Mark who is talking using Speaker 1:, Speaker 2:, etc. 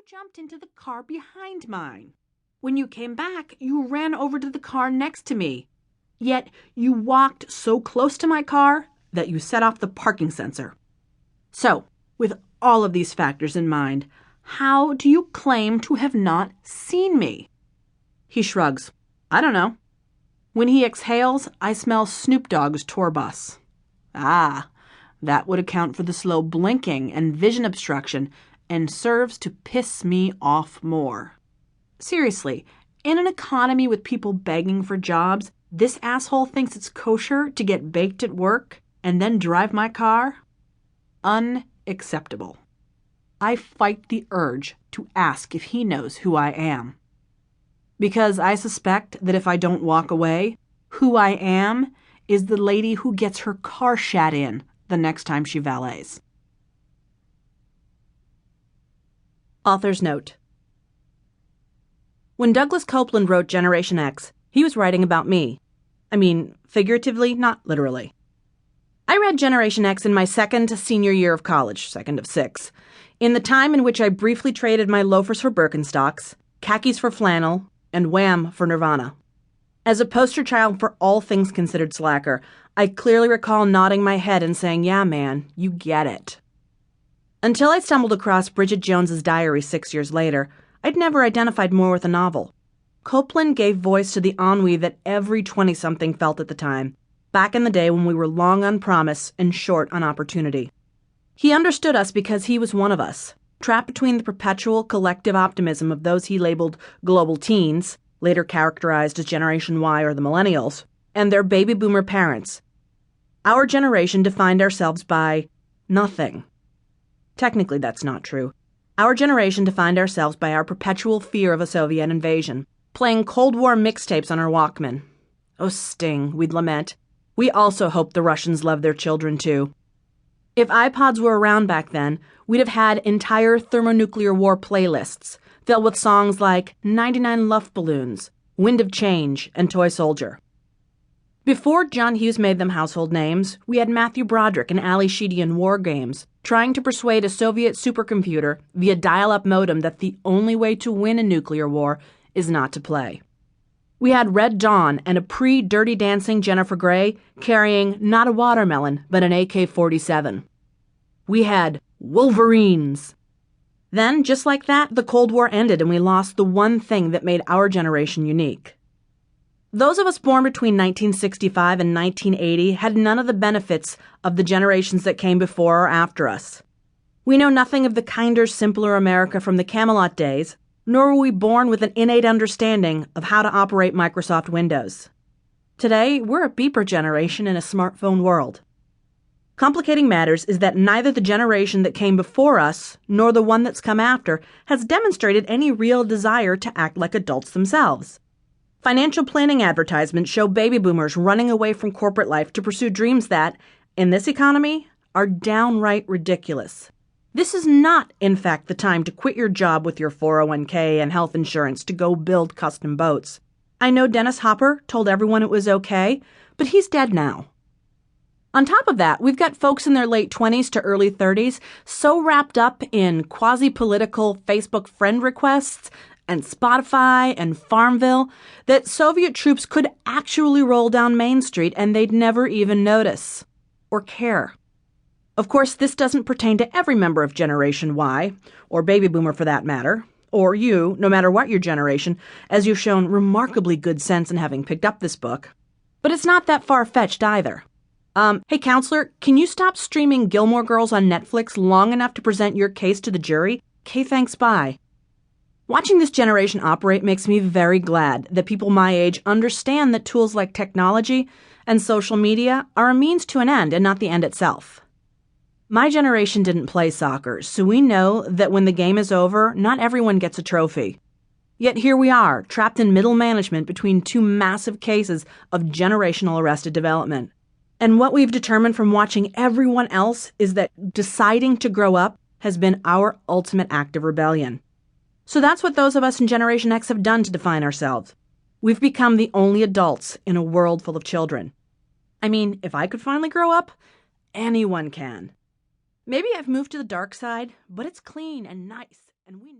Speaker 1: jumped into the car behind mine. When you came back, you ran over to the car next to me. Yet you walked so close to my car that you set off the parking sensor. So, with all of these factors in mind, how do you claim to have not seen me? He shrugs. I don't know. When he exhales, I smell Snoop Dogg's tour bus. Ah, that would account for the slow blinking and vision obstruction and serves to piss me off more. Seriously, in an economy with people begging for jobs, this asshole thinks it's kosher to get baked at work and then drive my car? Unacceptable. I fight the urge to ask if he knows who I am. Because I suspect that if I don't walk away, who I am is the lady who gets her car shat in the next time she valets. Author's note. When Douglas Copeland wrote Generation X, he was writing about me. I mean, figuratively, not literally. I read Generation X in my second senior year of college, second of 6, in the time in which I briefly traded my loafers for Birkenstocks, khakis for flannel, and Wham for Nirvana. As a poster child for all things considered slacker, I clearly recall nodding my head and saying, yeah, man, you get it. Until I stumbled across Bridget Jones's Diary 6 years later, I'd never identified more with a novel. Copeland gave voice to the ennui that every 20-something felt at the time, back in the day when we were long on promise and short on opportunity. He understood us because he was one of us, trapped between the perpetual collective optimism of those he labeled global teens, later characterized as Generation Y or the Millennials, and their baby boomer parents. Our generation defined ourselves by nothing. Technically, that's not true. Our generation defined ourselves by our perpetual fear of a Soviet invasion, playing Cold War mixtapes on our Walkman. Oh, Sting, we'd lament. We also hoped the Russians loved their children, too. If iPods were around back then, we'd have had entire thermonuclear war playlists filled with songs like 99 Luft Balloons, Wind of Change, and Toy Soldier. Before John Hughes made them household names, we had Matthew Broderick and Ali Sheedy in War Games, trying to persuade a Soviet supercomputer via dial-up modem that the only way to win a nuclear war is not to play. We had Red Dawn and a pre-Dirty Dancing Jennifer Grey carrying not a watermelon, but an AK-47. We had Wolverines. Then, just like that, the Cold War ended and we lost the one thing that made our generation unique. Those of us born between 1965 and 1980 had none of the benefits of the generations that came before or after us. We know nothing of the kinder, simpler America from the Camelot days, nor were we born with an innate understanding of how to operate Microsoft Windows. Today, we're a beeper generation in a smartphone world. Complicating matters is that neither the generation that came before us nor the one that's come after has demonstrated any real desire to act like adults themselves. Financial planning advertisements show baby boomers running away from corporate life to pursue dreams that, in this economy, are downright ridiculous. This is not, in fact, the time to quit your job with your 401k and health insurance to go build custom boats. I know Dennis Hopper told everyone it was okay, but he's dead now. On top of that, we've got folks in their late 20s to early 30s so wrapped up in quasi-political Facebook friend requests and Spotify and Farmville that Soviet troops could actually roll down Main Street and they'd never even notice or care. Of course, this doesn't pertain to every member of Generation Y, or Baby Boomer for that matter, or you, no matter what your generation, as you've shown remarkably good sense in having picked up this book. But it's not that far-fetched either. Hey, counselor, can you stop streaming Gilmore Girls on Netflix long enough to present your case to the jury? Okay, thanks, bye. Watching this generation operate makes me very glad that people my age understand that tools like technology and social media are a means to an end and not the end itself. My generation didn't play soccer, so we know that when the game is over, not everyone gets a trophy. Yet here we are, trapped in middle management between two massive cases of generational arrested development. And what we've determined from watching everyone else is that deciding to grow up has been our ultimate act of rebellion. So that's what those of us in Generation X have done to define ourselves. We've become the only adults in a world full of children. I mean, if I could finally grow up, anyone can. Maybe I've moved to the dark side, but it's clean and nice, and we